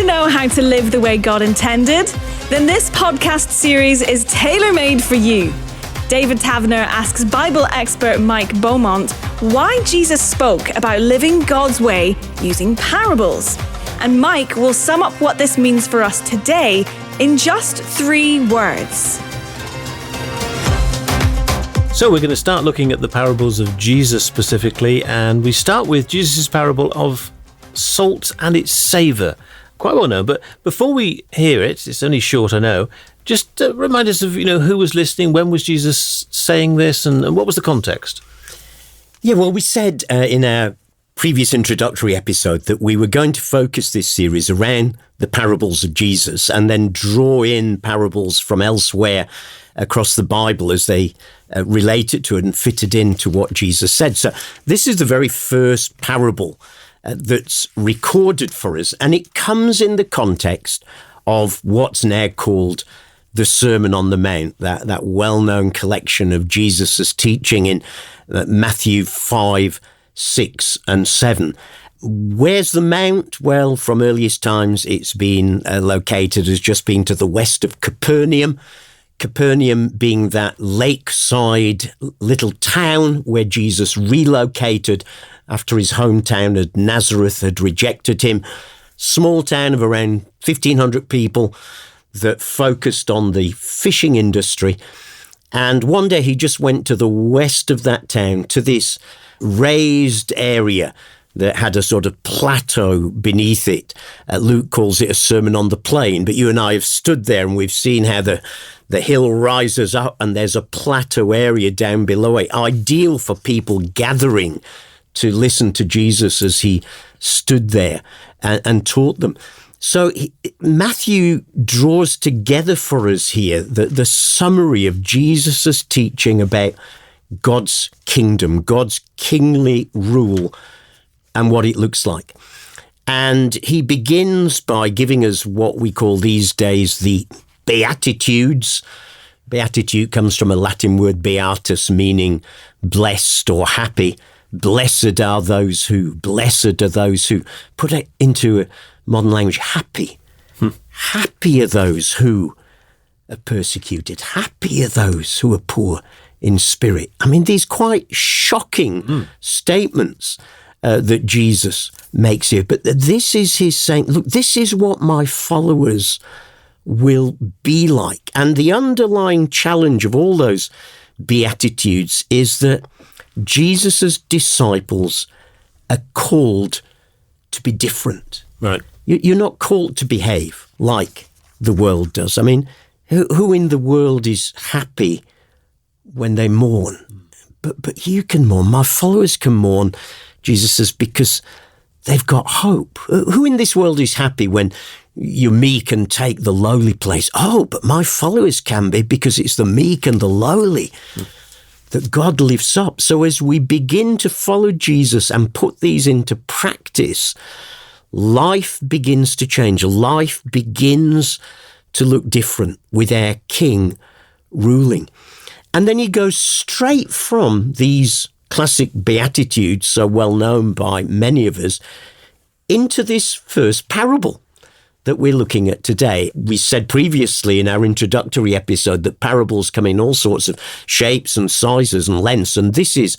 to know how to live the way God intended? Then this podcast series is tailor-made for you. David Taverner asks Bible expert Mike Beaumont why Jesus spoke about living God's way using parables. And Mike will sum up what this means for us today in just 3 words. So we're going to start looking at the parables of Jesus specifically, and we start with Jesus' parable of salt and its savour. Quite well known, but before we hear it, it's only short, I know, just remind us of, who was listening, when was Jesus saying this, and what was the context? Yeah, well, we said in our previous introductory episode that we were going to focus this series around the parables of Jesus and then draw in parables from elsewhere across the Bible as they related to it and fitted into what Jesus said. So this is the very first parable that's recorded for us, and it comes in the context of what's now called the Sermon on the Mount, that well-known collection of Jesus' teaching in Matthew 5, 6 and 7. Where's the Mount? Well, from earliest times, it's been located as just being to the west of Capernaum. Capernaum being that lakeside little town where Jesus relocated after his hometown of Nazareth had rejected him. Small town of around 1,500 people that focused on the fishing industry. And one day he just went to the west of that town to this raised area that had a sort of plateau beneath it. Luke calls it a sermon on the plain, but you and I have stood there and we've seen how the hill rises up and there's a plateau area down below it, ideal for people gathering to listen to Jesus as he stood there and taught them. So Matthew draws together for us here the summary of Jesus' teaching about God's kingdom, God's kingly rule, and what it looks like. And he begins by giving us what we call these days the Beatitudes. Beatitude comes from a Latin word beatus, meaning blessed or happy. Blessed are those who, put it into a modern language, happy. Happy are those who are persecuted. Happy are those who are poor in spirit. I mean, these quite shocking statements that Jesus makes here. But this is his saying, look, this is what my followers will be like. And the underlying challenge of all those Beatitudes is that Jesus' disciples are called to be different. Right. You're not called to behave like the world does. I mean, who in the world is happy when they mourn? But you can mourn. My followers can mourn, Jesus says, because they've got hope. Who in this world is happy when you're meek and take the lowly place? Oh, but my followers can be, because it's the meek and the lowly that God lifts up. So as we begin to follow Jesus and put these into practice, life begins to change. Life begins to look different with our King ruling. And then he goes straight from these classic Beatitudes, so well known by many of us, into this first parable that we're looking at today. We said previously in our introductory episode that parables come in all sorts of shapes and sizes and lengths, and this is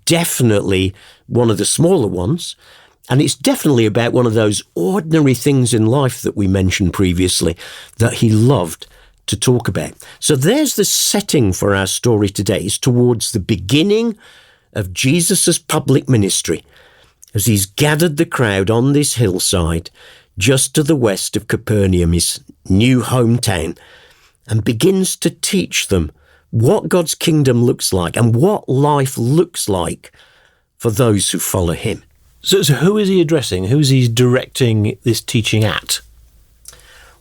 definitely one of the smaller ones, and it's definitely about one of those ordinary things in life that we mentioned previously that he loved to talk about. So there's the setting for our story today. It's towards the beginning of Jesus' public ministry as he's gathered the crowd on this hillside just to the west of Capernaum, his new hometown, and begins to teach them what God's kingdom looks like and what life looks like for those who follow him. So who is he addressing? Who is he directing this teaching at?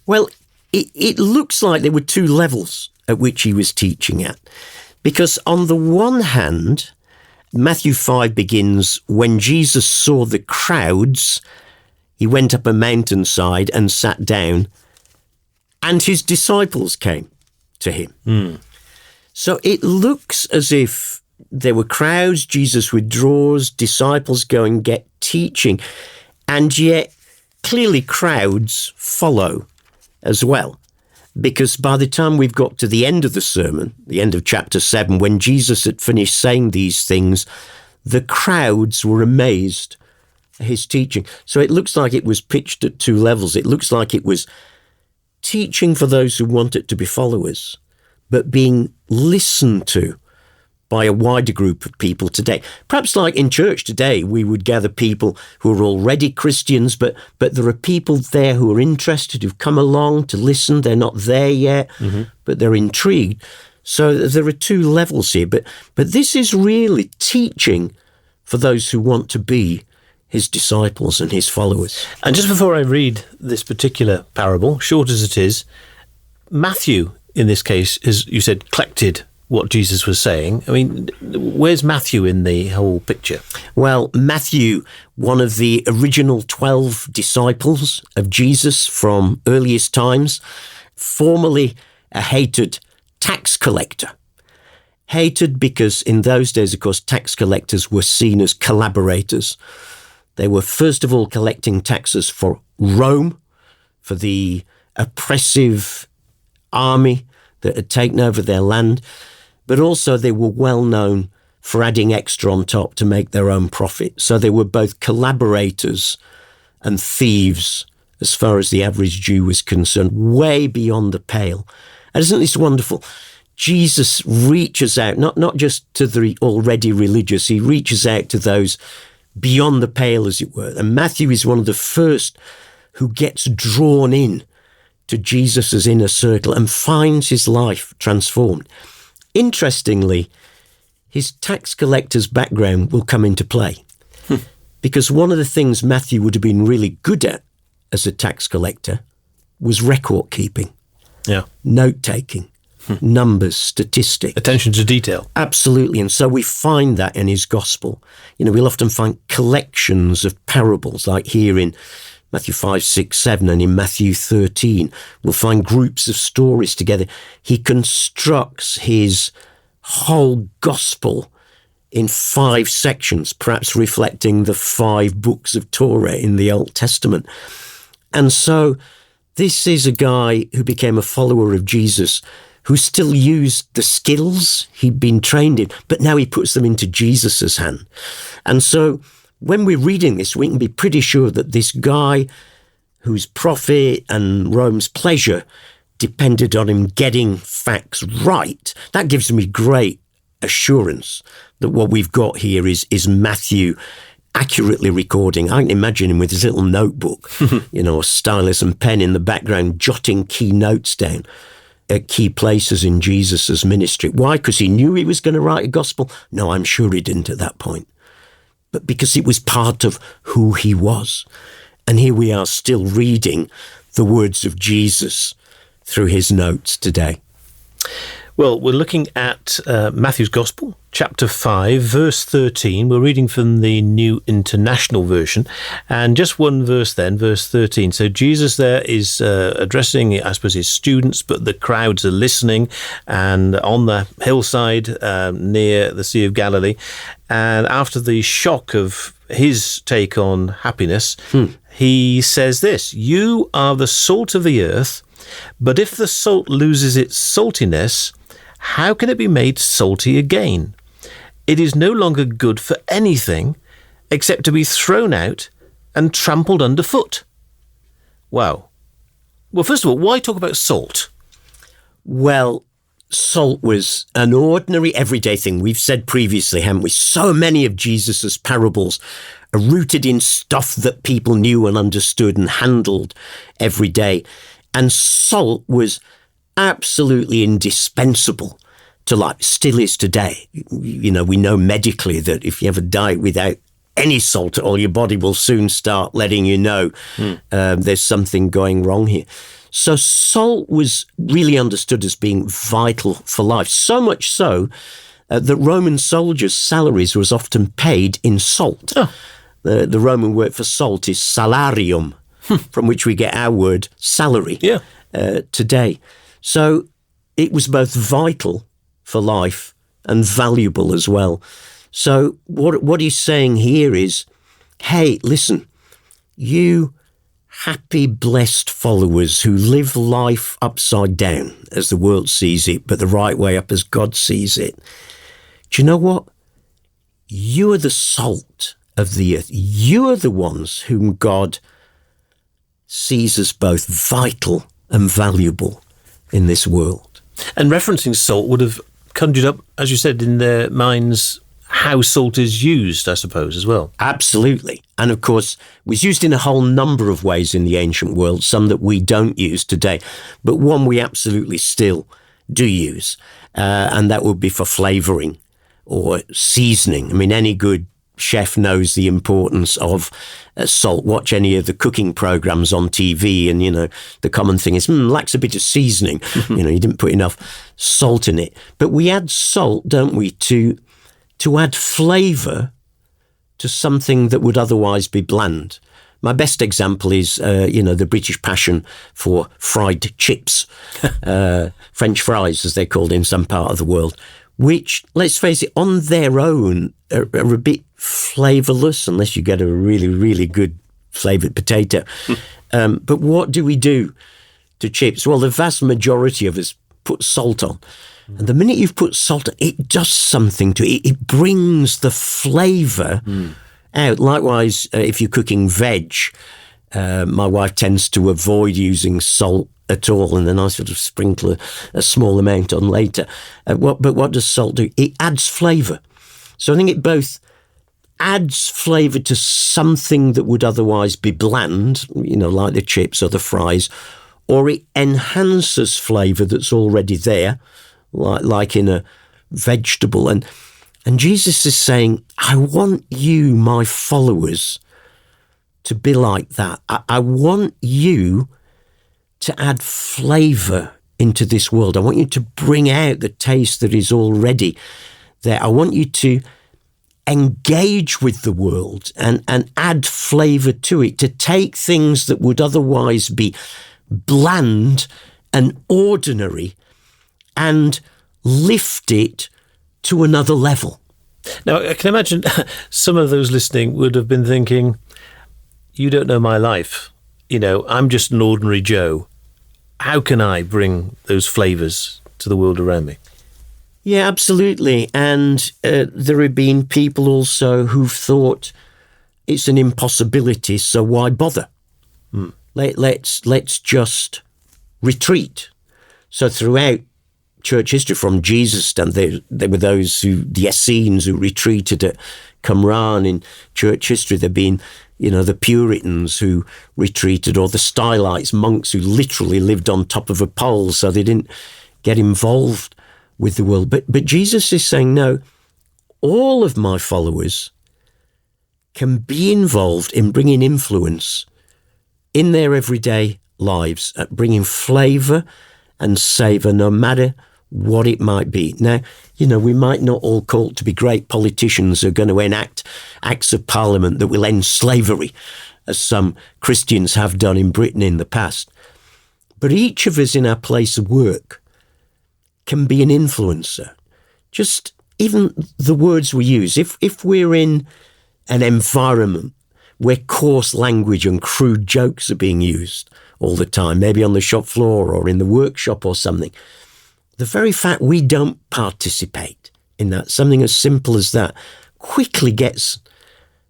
Well, it looks like there were 2 levels at which he was teaching at. Because on the one hand, Matthew 5 begins, when Jesus saw the crowds, he went up a mountainside and sat down, and his disciples came to him. So it looks as if there were crowds, Jesus withdraws, disciples go and get teaching, and yet clearly crowds follow as well. Because by the time we've got to the end of the sermon, the end of chapter 7, when Jesus had finished saying these things, the crowds were amazed at his teaching. So it looks like it was pitched at two levels. It looks like it was teaching for those who wanted to be followers, but being listened to by a wider group of people today. Perhaps like in church today, we would gather people who are already Christians, but there are people there who are interested, who've come along to listen. They're not there yet, but they're intrigued. So there are two levels here, but this is really teaching for those who want to be his disciples and his followers. And just before I read this particular parable, short as it is, Matthew, in this case, is, you said, collected what Jesus was saying. I mean, where's Matthew in the whole picture? Well, Matthew, one of the original 12 disciples of Jesus from earliest times, formerly a hated tax collector. Hated because in those days, of course, tax collectors were seen as collaborators. They were first of all collecting taxes for Rome, for the oppressive army that had taken over their land, but also they were well known for adding extra on top to make their own profit. So they were both collaborators and thieves as far as the average Jew was concerned, way beyond the pale. And isn't this wonderful? Jesus reaches out, not just to the already religious, he reaches out to those beyond the pale, as it were. And Matthew is one of the first who gets drawn in to Jesus' inner circle and finds his life transformed. Interestingly, his tax collector's background will come into play. Because one of the things Matthew would have been really good at as a tax collector was record keeping, note taking, numbers, statistics. Attention to detail. Absolutely. And so we find that in his gospel. You know, we'll often find collections of parables, like here in Matthew 5, 6, 7, and in Matthew 13. We'll find groups of stories together. He constructs his whole gospel in 5 sections, perhaps reflecting the 5 books of Torah in the Old Testament. And so this is a guy who became a follower of Jesus, who still used the skills he'd been trained in, but now he puts them into Jesus's hand. And so when we're reading this, we can be pretty sure that this guy whose profit and Rome's pleasure depended on him getting facts right, that gives me great assurance that what we've got here is Matthew accurately recording. I can imagine him with his little notebook, a stylus and pen in the background, jotting key notes down at key places in Jesus's ministry. Why? Because he knew he was going to write a gospel? No, I'm sure he didn't at that point. But because it was part of who he was. And here we are still reading the words of Jesus through his notes today. Well, we're looking at Matthew's Gospel, chapter 5, verse 13. We're reading from the New International Version. And just one verse then, verse 13. So Jesus there is addressing, I suppose, his students, but the crowds are listening, and on the hillside near the Sea of Galilee. And after the shock of his take on happiness, he says this: "You are the salt of the earth, but if the salt loses its saltiness, how can it be made salty again? It is no longer good for anything except to be thrown out and trampled underfoot." Wow. Well, first of all, why talk about salt? Well, salt was an ordinary, everyday thing. We've said previously, haven't we? So many of Jesus's parables are rooted in stuff that people knew and understood and handled every day. And salt was absolutely indispensable to life, still is today. We know medically that if you have a diet without any salt at all, your body will soon start letting you know there's something going wrong here. So salt was really understood as being vital for life, so much so that Roman soldiers' salaries was often paid in salt. Oh. The Roman word for salt is salarium, from which we get our word salary today. So it was both vital for life and valuable as well. So what he's saying here is, hey, listen, you happy, blessed followers who live life upside down as the world sees it, but the right way up as God sees it. Do you know what? You are the salt of the earth. You are the ones whom God sees as both vital and valuable in this world. And referencing salt would have conjured up, as you said, in their minds how salt is used, I suppose, as well. Absolutely. And of course, it was used in a whole number of ways in the ancient world, some that we don't use today, but one we absolutely still do use, and that would be for flavouring or seasoning. I mean, any good chef knows the importance of salt. Watch any of the cooking programs on TV and, the common thing is, lacks a bit of seasoning. You didn't put enough salt in it. But we add salt, don't we, to add flavour to something that would otherwise be bland. My best example is, the British passion for fried chips, French fries, as they're called in some part of the world, which, let's face it, on their own are a bit flavourless unless you get a really, really good flavoured potato. But what do we do to chips? Well, the vast majority of us put salt on. And the minute you've put salt on, it does something to it. It brings the flavour out. Likewise, if you're cooking veg, my wife tends to avoid using salt at all, and then I sort of sprinkle a small amount on later. But what does salt do? It adds flavour. So I think it both adds flavour to something that would otherwise be bland, like the chips or the fries, or it enhances flavour that's already there, like in a vegetable. And Jesus is saying, I want you, my followers, to be like that. I want you to add flavour into this world. I want you to bring out the taste that is already there. I want you to engage with the world and add flavour to it, to take things that would otherwise be bland and ordinary and lift it to another level. Now, I can imagine some of those listening would have been thinking, you don't know my life. I'm just an ordinary Joe. How can I bring those flavours to the world around me? Yeah, absolutely. And there have been people also who've thought it's an impossibility, so why bother? Let's just retreat. So throughout church history, from Jesus' time, there were those the Essenes who retreated at Qumran. In church history, there have been, the Puritans who retreated, or the Stylites, monks who literally lived on top of a pole so they didn't get involved with the world. But Jesus is saying, no, all of my followers can be involved in bringing influence in their everyday lives, at bringing flavour and savour, no matter what it might be. Now, we might not all call to be great politicians who are going to enact acts of parliament that will end slavery, as some Christians have done in Britain in the past. But each of us in our place of work can be an influencer. Just even the words we use. If we're in an environment where coarse language and crude jokes are being used all the time, maybe on the shop floor or in the workshop or something, the very fact we don't participate in that, something as simple as that, quickly gets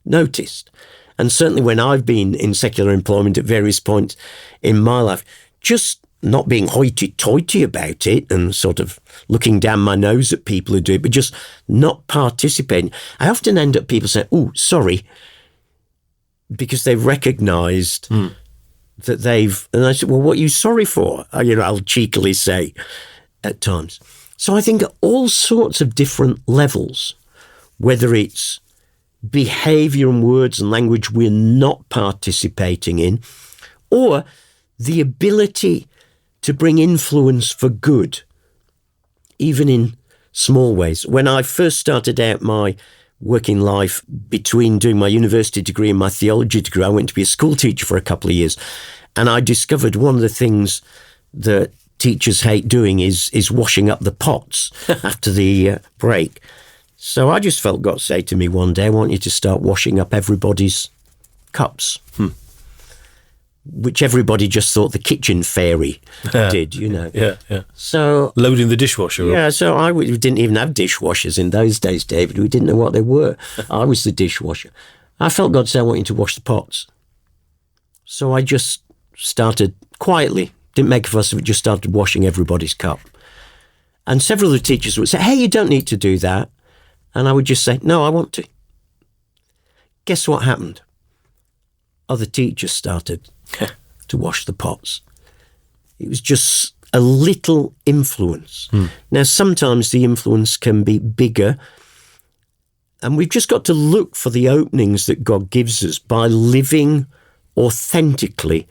noticed. And certainly when I've been in secular employment at various points in my life, just not being hoity-toity about it and sort of looking down my nose at people who do it, but just not participating. I often end up people saying, oh, sorry, because they've recognised that they've... And I said, well, what are you sorry for? I'll cheekily say at times. So I think at all sorts of different levels, whether it's behaviour and words and language we're not participating in, or the ability to bring influence for good, even in small ways. When I first started out my working life, between doing my university degree and my theology degree, I went to be a school teacher for a couple of years. And I discovered one of the things that teachers hate doing is washing up the pots after the break. So I just felt God say to me one day, I want you to start washing up everybody's cups. which everybody just thought the kitchen fairy did, you know. Yeah. So Loading the dishwasher up. yeah, so we didn't even have dishwashers in those days, David. We didn't know what they were. I was the dishwasher. I felt God say, I want you to wash the pots. So I just started quietly, didn't make a fuss of it, just started washing everybody's cup. And several of the teachers would say, hey, you don't need to do that. And I would just say, no, I want to. Guess what happened? Other teachers started to wash the pots. It was just a little influence. Now, sometimes the influence can be bigger, and we've just got to look for the openings that God gives us by living authentically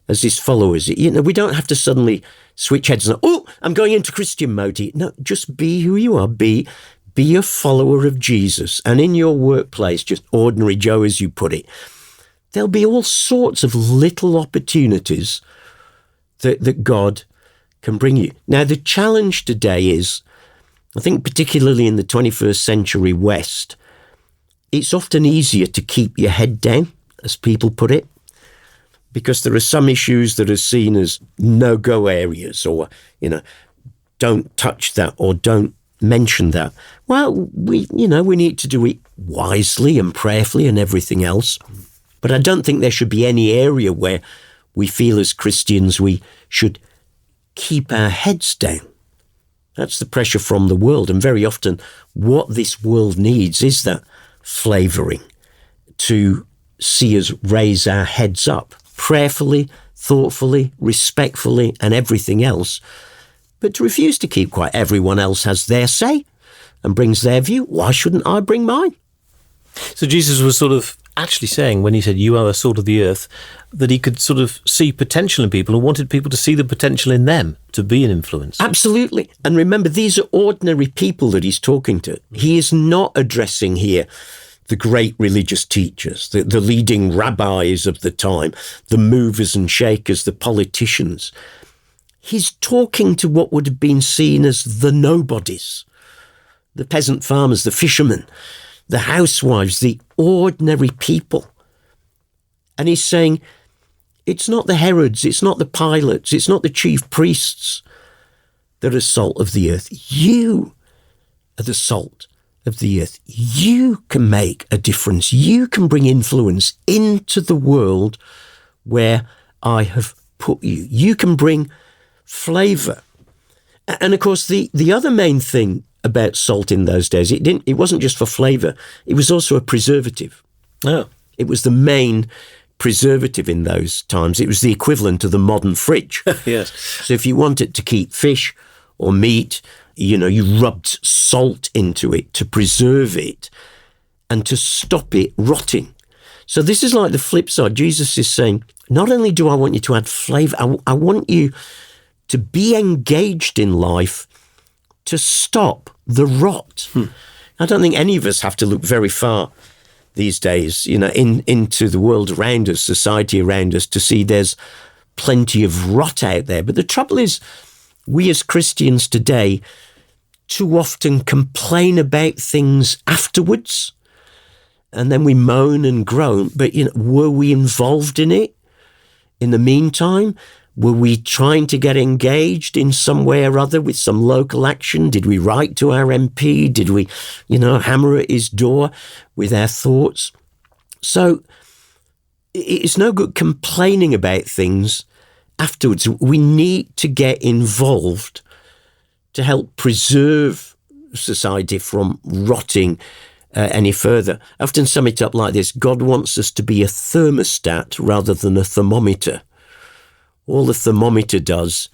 as his followers. You know, we don't have to suddenly switch heads and, oh, I'm going into Christian mode. No, just be who you are. Be a follower of Jesus. And in your workplace, just ordinary Joe, as you put it, there'll be all sorts of little opportunities that God can bring you. Now, the challenge today is, I think particularly in the 21st century West, it's often easier to keep your head down, as people put it, because there are some issues that are seen as no-go areas, or, you know, don't touch that or don't mention that. Well, we need to do it wisely and prayerfully and everything else. But I don't think there should be any area where we feel as Christians we should keep our heads down. That's the pressure from the world. And very often what this world needs is that flavouring to see us raise our heads up prayerfully, thoughtfully, respectfully, and everything else. But to refuse to keep quiet. Everyone else has their say and brings their view. Why shouldn't I bring mine? So Jesus was sort of actually saying, when he said, you are the salt of the earth, that he could sort of see potential in people and wanted people to see the potential in them, to be an influence. Absolutely. And remember, these are ordinary people that he's talking to. He is not addressing here the great religious teachers, the leading rabbis of the time, the movers and shakers, the politicians. He's talking to what would have been seen as the nobodies, the peasant farmers, the fishermen, the housewives, the ordinary people. And he's saying, it's not the Herods, it's not the Pilates, it's not the chief priests that are salt of the earth. You are the salt of the earth. You can make a difference. You can bring influence into the world where I have put you. You can bring flavour. And of course, the other main thing about salt in those days, it wasn't just for flavour, it was also a preservative. Oh. It was the main preservative in those times. It was the equivalent of the modern fridge. Yes. So if you wanted to keep fish or meat, you rubbed salt into it to preserve it and to stop it rotting. So this is like the flip side. Jesus is saying, not only do I want you to add flavour, I want you to be engaged in life to stop the rot. I don't think any of us have to look very far these days, into the world around us, society around us, to see there's plenty of rot out there. But the trouble is, we as Christians today too often complain about things afterwards, and then we moan and groan. But were we involved in it in the meantime? Were we trying to get engaged in some way or other with some local action? Did we write to our MP? Did we, hammer at his door with our thoughts? So it's no good complaining about things afterwards. We need to get involved to help preserve society from rotting any further. I often sum it up like this: God wants us to be a thermostat rather than a thermometer. All the thermometer does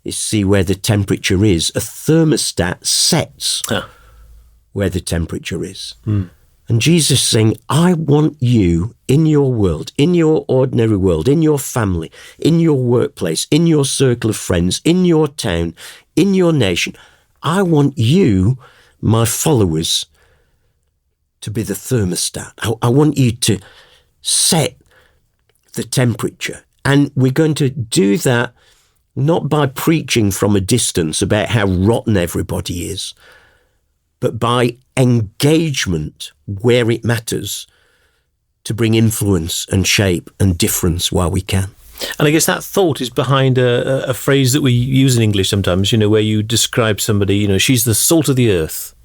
is see where the temperature is. A thermostat sets where the temperature is. And Jesus is saying, I want you in your world, in your ordinary world, in your family, in your workplace, in your circle of friends, in your town, in your nation. I want you, my followers, to be the thermostat. I want you to set the temperature. And we're going to do that not by preaching from a distance about how rotten everybody is, but by engagement where it matters to bring influence and shape and difference while we can. And I guess that thought is behind a phrase that we use in English sometimes, where you describe somebody, she's the salt of the earth.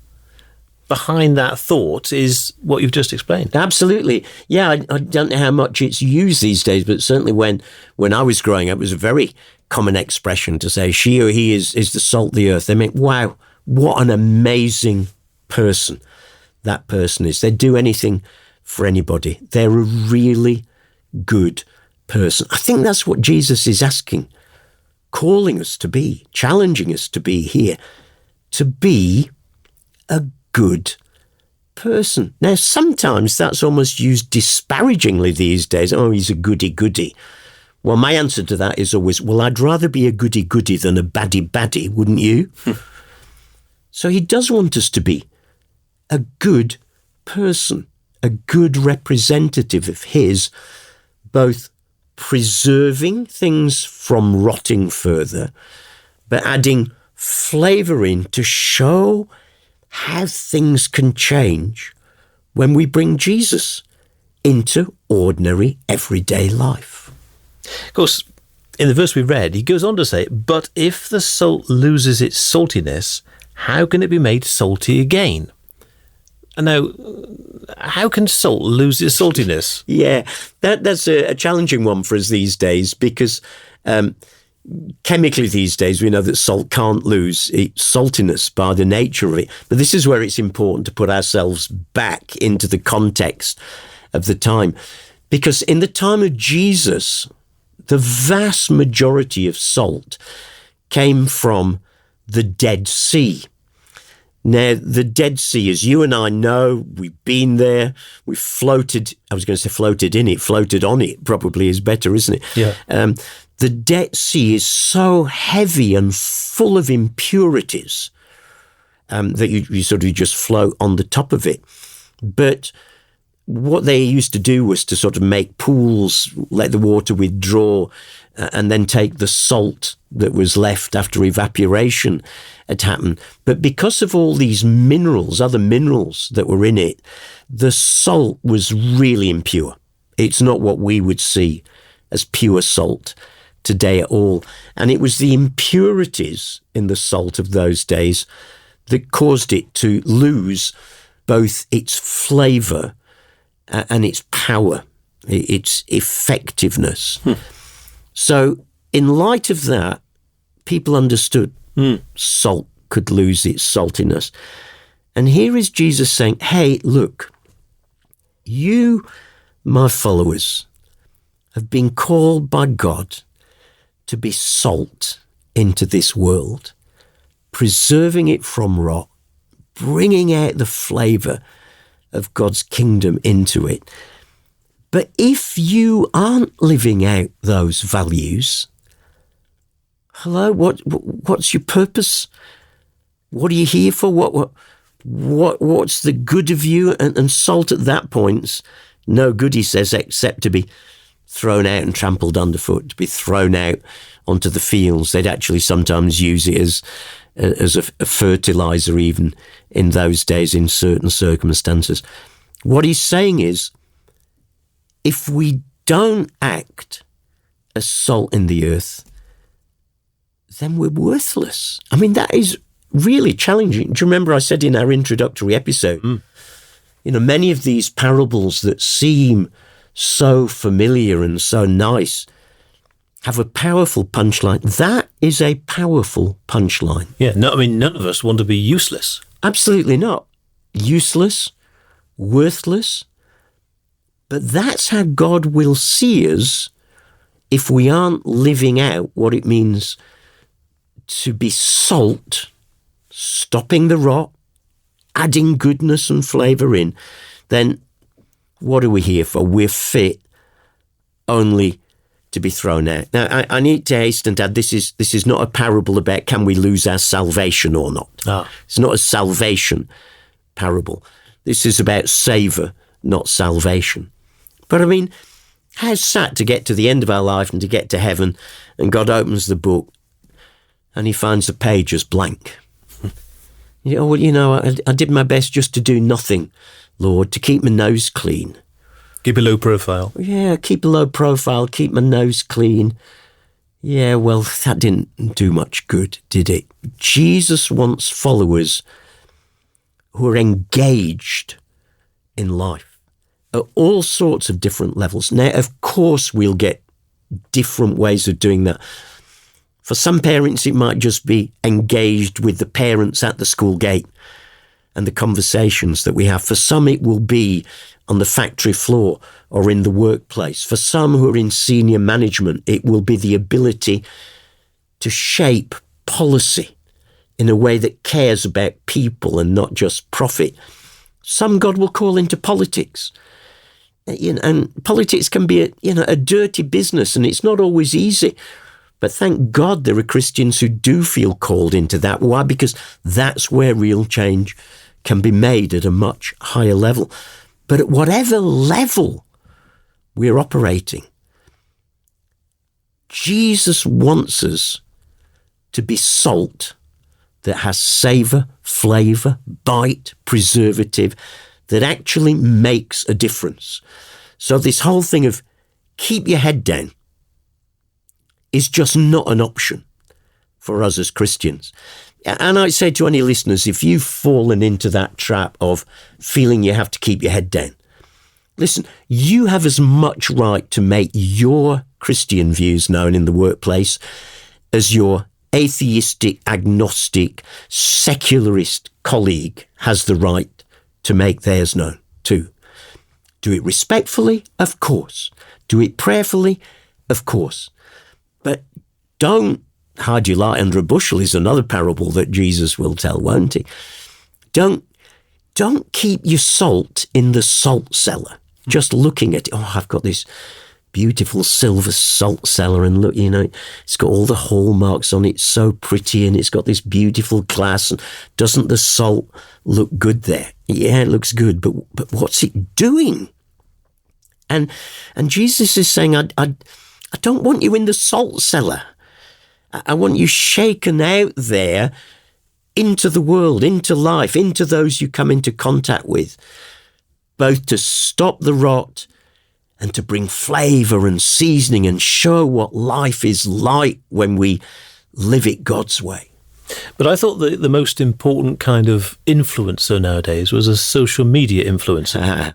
Behind that thought is what you've just explained. Absolutely. Yeah, I don't know how much it's used these days, but certainly when I was growing up, it was a very common expression to say she or he is the salt of the earth. They meant, wow, what an amazing person that person is. They'd do anything for anybody. They're a really good person. I think that's what Jesus is asking, calling us to be, challenging us to be here, to be a good person. Now, sometimes that's almost used disparagingly these days. Oh, he's a goody-goody. Well, my answer to that is always, well, I'd rather be a goody-goody than a baddie-baddie, wouldn't you? So he does want us to be a good person, a good representative of his, both preserving things from rotting further, but adding flavour in to show how things can change when we bring Jesus into ordinary, everyday life. Of course, in the verse we read, he goes on to say, but if the salt loses its saltiness, how can it be made salty again? And now, how can salt lose its saltiness? Yeah, that's a challenging one for us these days because chemically these days we know that salt can't lose its saltiness by the nature of it. But this is where it's important to put ourselves back into the context of the time. Because in the time of Jesus, the vast majority of salt came from the Dead Sea. Now, the Dead Sea, as you and I know, we've been there, we've floated, I was going to say floated in it, floated on it probably is better, isn't it? Yeah. The Dead Sea is so heavy and full of impurities that you sort of just float on the top of it. But what they used to do was to sort of make pools, let the water withdraw, and then take the salt that was left after evaporation had happened. But because of all these minerals, other minerals that were in it, the salt was really impure. It's not what we would see as pure salt today at all. And it was the impurities in the salt of those days that caused it to lose both its flavour and its power, its effectiveness. So in light of that, people understood salt could lose its saltiness. And here is Jesus saying, hey, look, you, my followers, have been called by God to be salt into this world, preserving it from rot, bringing out the flavour of God's kingdom into it. But if you aren't living out those values, hello, what's your purpose? What are you here for? What's the good of you? And salt at that point's no good, he says, except to be thrown out and trampled underfoot, to be thrown out onto the fields. They'd actually sometimes use it as a fertilizer even in those days in certain circumstances. What he's saying is, if we don't act as salt in the earth, then we're worthless. I mean, that is really challenging. Do you remember I said in our introductory episode, many of these parables that seem so familiar and so nice have a powerful punchline. That is a powerful punchline. Yeah, none of us want to be useless. Absolutely not. Useless, worthless. But that's how God will see us if we aren't living out what it means to be salt, stopping the rot, adding goodness and flavour in. Then what are we here for? We're fit only to be thrown out. Now, I need to hasten to add, this is not a parable about can we lose our salvation or not. It's not a salvation parable. This is about savour, not salvation. But I mean, how sad to get to the end of our life and to get to heaven, and God opens the book and he finds the page as blank. I did my best just to do nothing, Lord, to keep my nose clean. Keep a low profile. Yeah, keep a low profile, keep my nose clean. Yeah, well, that didn't do much good, did it? Jesus wants followers who are engaged in life at all sorts of different levels. Now, of course, we'll get different ways of doing that. For some parents, it might just be engaged with the parents at the school gate and the conversations that we have. For some, it will be on the factory floor or in the workplace. For some who are in senior management, it will be the ability to shape policy in a way that cares about people and not just profit. Some God will call into politics. And politics can be a dirty business, and it's not always easy. But thank God there are Christians who do feel called into that. Why? Because that's where real change can be made at a much higher level. But at whatever level we're operating, Jesus wants us to be salt that has savour, flavour, bite, preservative, that actually makes a difference. So this whole thing of keep your head down is just not an option for us as Christians. And I say to any listeners, if you've fallen into that trap of feeling you have to keep your head down, listen, you have as much right to make your Christian views known in the workplace as your atheistic, agnostic, secularist colleague has the right to make theirs known too. Do it respectfully, of course. Do it prayerfully, of course. But don't hide your light under a bushel is another parable that Jesus will tell, won't he? Don't keep your salt in the salt cellar, just looking at it. Oh, I've got this beautiful silver salt cellar, and look, it's got all the hallmarks on it, so pretty, and it's got this beautiful glass, and doesn't the salt look good there? Yeah, it looks good, but what's it doing? And Jesus is saying, I don't want you in the salt cellar. I want you shaken out there into the world, into life, into those you come into contact with, both to stop the rot and to bring flavour and seasoning and show what life is like when we live it God's way. But I thought that the most important kind of influencer nowadays was a social media influencer.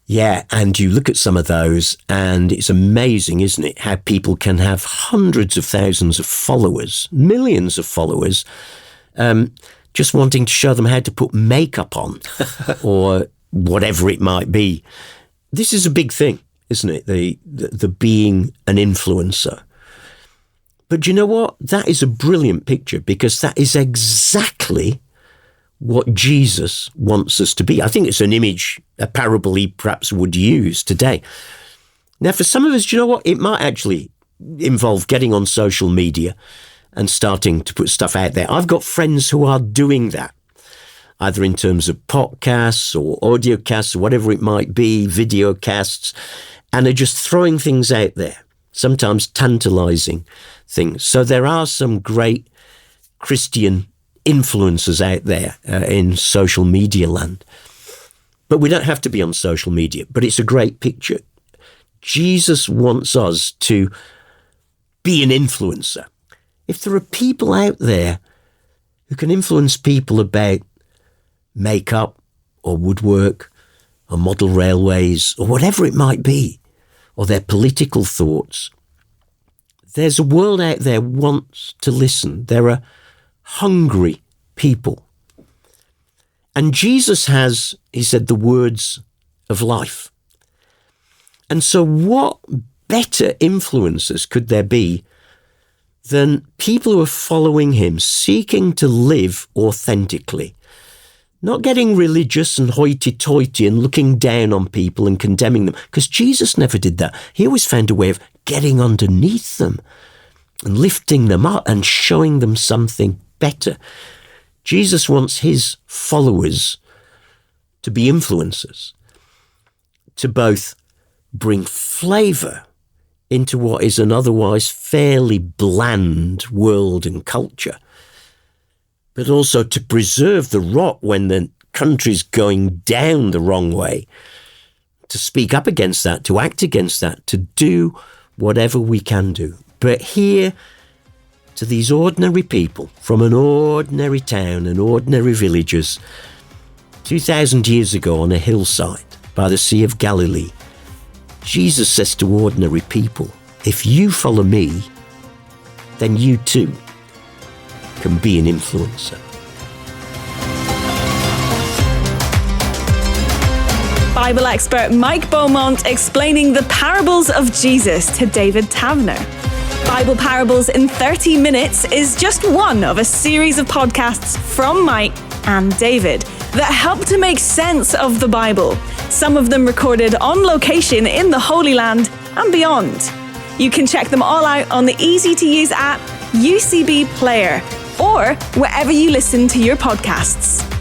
Yeah, and you look at some of those and it's amazing, isn't it, how people can have hundreds of thousands of followers, millions of followers, just wanting to show them how to put makeup on or whatever it might be. This is a big thing, isn't it, the being an influencer. But do you know what? That is a brilliant picture because that is exactly what Jesus wants us to be. I think it's an image, a parable he perhaps would use today. Now, for some of us, do you know what? It might actually involve getting on social media and starting to put stuff out there. I've got friends who are doing that, either in terms of podcasts or audio casts or whatever it might be, video casts, and are just throwing things out there, sometimes tantalizing things. So there are some great Christian influencers out there in social media land. But we don't have to be on social media, but it's a great picture. Jesus wants us to be an influencer. If there are people out there who can influence people about makeup or woodwork or model railways or whatever it might be, or their political thoughts, there's a world out there wants to listen. There are hungry people. And Jesus has, he said, the words of life. And so what better influencers could there be than people who are following him, seeking to live authentically, not getting religious and hoity-toity and looking down on people and condemning them, because Jesus never did that. He always found a way of getting underneath them and lifting them up and showing them something better. Jesus wants his followers to be influencers, to both bring flavour into what is an otherwise fairly bland world and culture, but also to preserve the rot when the country's going down the wrong way, to speak up against that, to act against that, to do whatever we can do. But here, to these ordinary people from an ordinary town and ordinary villages, 2,000 years ago on a hillside by the Sea of Galilee, Jesus says to ordinary people, if you follow me, then you too can be an influencer. Bible expert Mike Beaumont explaining the parables of Jesus to David Tavener. Bible Parables in 30 Minutes is just one of a series of podcasts from Mike and David that help to make sense of the Bible, some of them recorded on location in the Holy Land and beyond. You can check them all out on the easy-to-use app UCB Player or wherever you listen to your podcasts.